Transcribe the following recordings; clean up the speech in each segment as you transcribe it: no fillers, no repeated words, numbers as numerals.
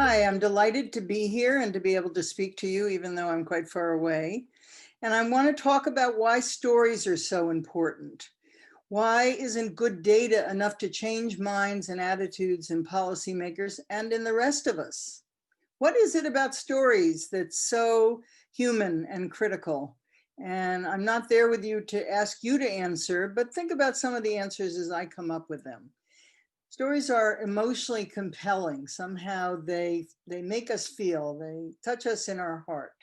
Hi, I'm delighted to be here and to be able to speak to you, even though I'm quite far away. And I want to talk about why stories are so important. Why isn't good data enough to change minds and attitudes in policymakers and in the rest of us? What is it about stories that's so human and critical? And I'm not there with you to ask you to answer, but think about some of the answers as I come up with them. Stories are emotionally compelling. Somehow they make us feel, they touch us in our heart.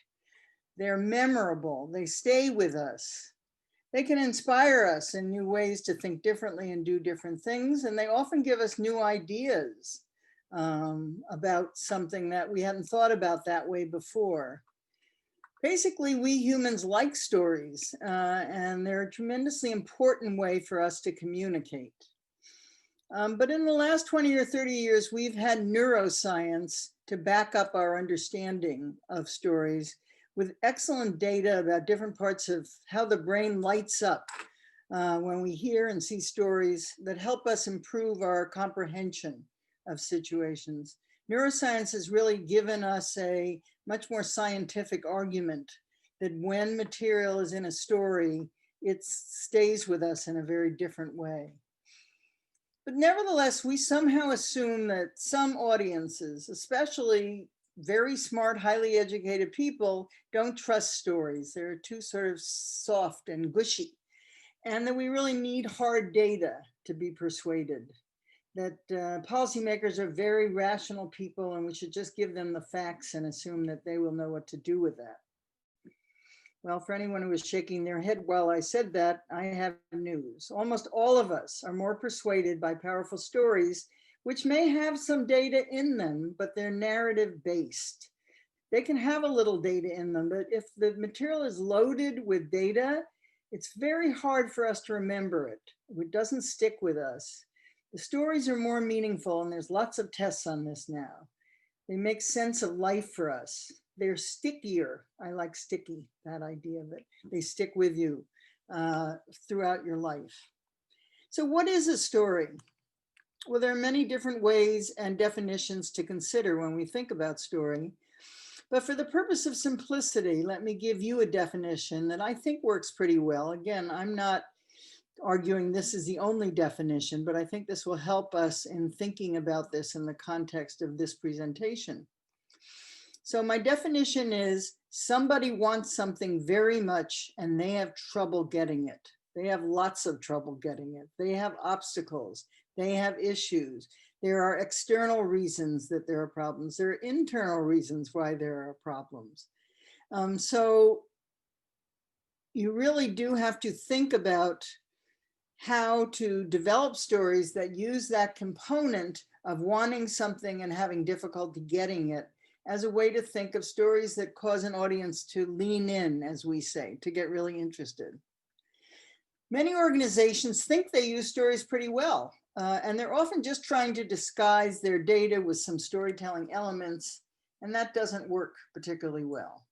They're memorable, they stay with us. They can inspire us in new ways to think differently and do different things. And they often give us new ideas about something that we hadn't thought about that way before. Basically, we humans like stories, and they're a tremendously important way for us to communicate. But in the last 20 or 30 years, we've had neuroscience to back up our understanding of stories with excellent data about different parts of how the brain lights up when we hear and see stories that help us improve our comprehension of situations. Neuroscience has really given us a much more scientific argument that when material is in a story, it stays with us in a very different way. But nevertheless, we somehow assume that some audiences, especially very smart, highly educated people, don't trust stories. They're too sort of soft and gushy. And that we really need hard data to be persuaded. That policymakers are very rational people and we should just give them the facts and assume that they will know what to do with that. Well, for anyone who was shaking their head while I said that, I have news. Almost all of us are more persuaded by powerful stories, which may have some data in them, but they're narrative based. They can have a little data in them, but if the material is loaded with data, it's very hard for us to remember it. It doesn't stick with us. The stories are more meaningful, and there's lots of tests on this now. They make sense of life for us. They're stickier. I like sticky, that idea of it. They stick with you throughout your life. So what is a story? Well, there are many different ways and definitions to consider when we think about story. But for the purpose of simplicity, let me give you a definition that I think works pretty well. Again, I'm not arguing this is the only definition, but I think this will help us in thinking about this in the context of this presentation. So my definition is somebody wants something very much and they have trouble getting it. They have lots of trouble getting it. They have obstacles. They have issues. There are external reasons that there are problems. There are internal reasons why there are problems. So you really do have to think about how to develop stories that use that component of wanting something and having difficulty getting it as a way to think of stories that cause an audience to lean in, as we say, to get really interested. Many organizations think they use stories pretty well, and they're often just trying to disguise their data with some storytelling elements, and that doesn't work particularly well.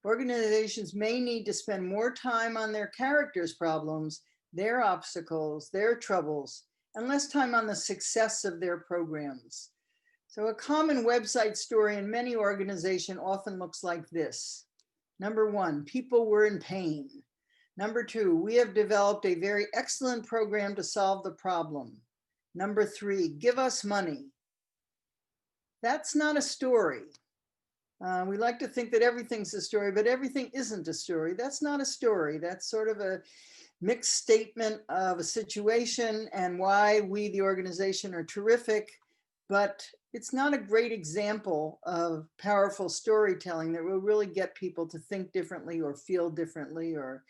Organizations may need to spend more time on their characters' problems, their obstacles, their troubles, and less time on the success of their programs. So a common website story in many organizations often looks like this. Number one, people were in pain. Number two, we have developed a very excellent program to solve the problem. Number three, give us money. That's not a story. We like to think that everything's a story, but everything isn't a story. That's not a story. That's sort of a mixed statement of a situation and why we, the organization, are terrific, but it's not a great example of powerful storytelling that will really get people to think differently or feel differently or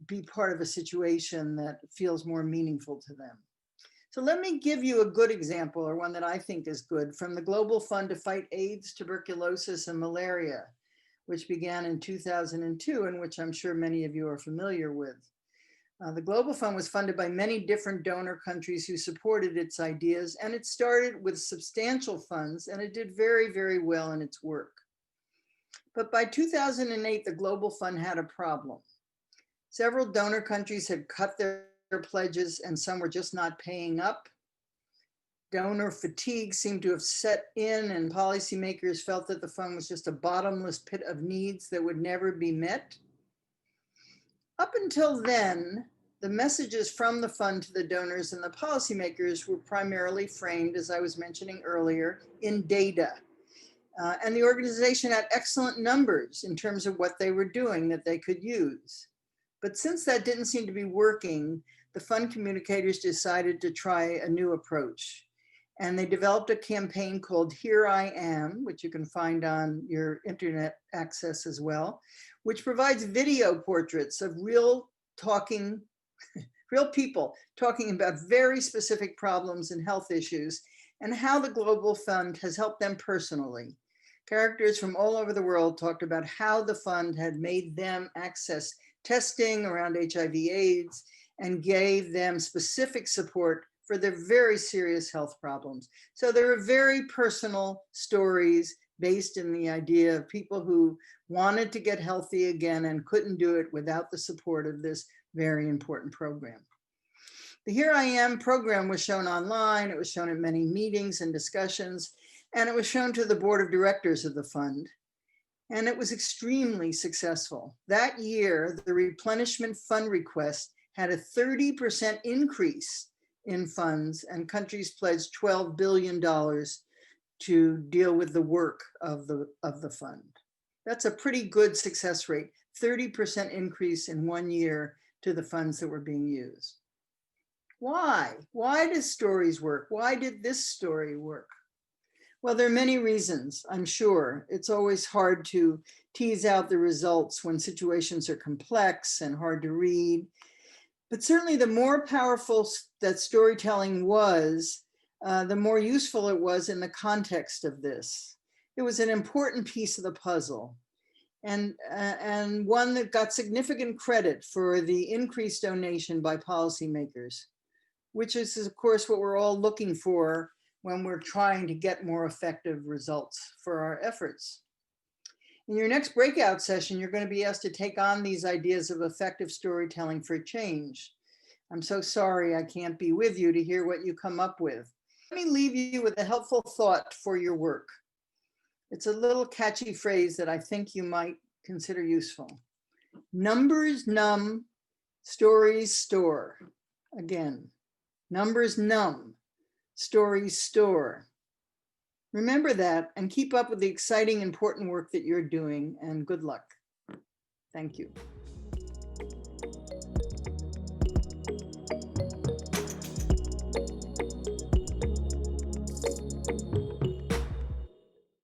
be part of a situation that feels more meaningful to them. So let me give you a good example, or one that I think is good, from the Global Fund to Fight AIDS, Tuberculosis, and Malaria, which began in 2002, and which I'm sure many of you are familiar with. The Global Fund was funded by many different donor countries who supported its ideas, and it started with substantial funds, and it did very, very well in its work. But by 2008, the Global Fund had a problem. Several donor countries had cut their pledges, and some were just not paying up. Donor fatigue seemed to have set in, and policymakers felt that the fund was just a bottomless pit of needs that would never be met. Up until then, the messages from the fund to the donors and the policymakers were primarily framed, as I was mentioning earlier, in data. And the organization had excellent numbers in terms of what they were doing that they could use. But since that didn't seem to be working, the fund communicators decided to try a new approach. And they developed a campaign called Here I Am, which you can find on your internet access as well, which provides video portraits of real people talking about very specific problems and health issues and how the Global Fund has helped them personally. Characters from all over the world talked about how the fund had made them access testing around HIV/AIDS and gave them specific support for their very serious health problems. So there are very personal stories based in the idea of people who wanted to get healthy again and couldn't do it without the support of this very important program. The Here I Am program was shown online. It was shown at many meetings and discussions, and it was shown to the board of directors of the fund. And it was extremely successful. That year, the replenishment fund request had a 30% increase in funds, and countries pledged $12 billion to deal with the work of the fund. That's a pretty good success rate, 30% increase in 1 year to the funds that were being used. Why? Why do stories work? Why did this story work? Well, there are many reasons, I'm sure. It's always hard to tease out the results when situations are complex and hard to read. But certainly the more powerful that storytelling was, the more useful it was in the context of this. It was an important piece of the puzzle, and one that got significant credit for the increased donation by policymakers, which is, of course, what we're all looking for when we're trying to get more effective results for our efforts. In your next breakout session, you're going to be asked to take on these ideas of effective storytelling for change. I'm so sorry I can't be with you to hear what you come up with. Let me leave you with a helpful thought for your work. It's a little catchy phrase that I think you might consider useful. Numbers numb, stories store. Again, numbers numb, stories store. Remember that and keep up with the exciting, important work that you're doing, and good luck. Thank you.